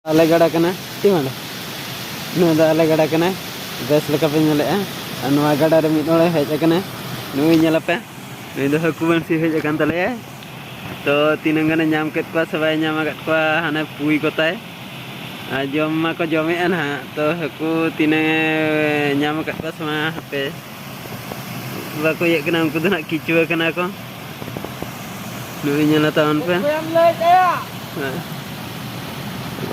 आले गड़ा कना तीमाना नुदा आले गड़ा कना बेस लका पे नेले नुआ गड़ा रे मिद ओळे हेज कना नुई नेलापे नुई दो हकु बंसी हेज कन तले तो तीनंग गने नाम केत को सबाय नाम गत को हाने पुई कोताय जम मा को जमे ना तो हकु तीने नाम गत को समा पे बाको ये कना उनको दना किचुआ कना को नुई नेला तावन पे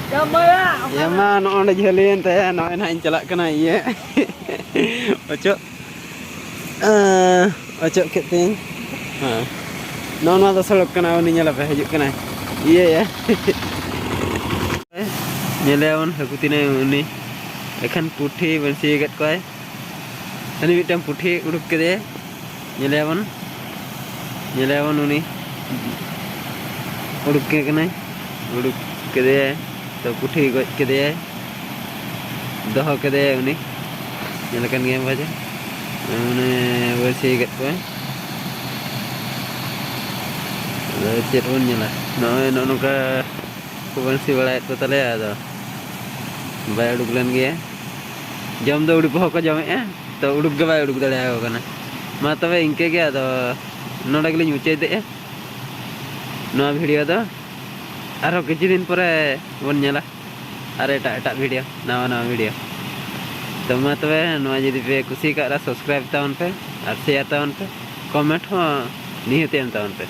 ya mah no onda jalin teh no enak celak kena iya ojo ojo keting no no ada selok kena ini nyala pe hajuk kena iya ya nyelawan aku tina ini ekan putih bersih kat koi ini mitam putih uduk kede nyelawan ini uduk ke kena uduk kede तो पुठी गज के दह के उन game बजे उन्हें बसी गए चेट बन नए नौका बंसी बड़ा को तले बै उड़ूक लेन गया जम दो उड़ूक को जमे तो उड़ूक के बै उड़ूक दाड़ा मा तब इनके नोड़ा गेली मुचादे भिडियो दो आरो किसी दिन पर बन नेला और एटा वीडियो नवा नवा वीडियो तो मा तबे नवा जदि पे कुसी का सब्सक्राइब तावन पे और शेयर तावन पे कमेंट हो निहते तावन पे।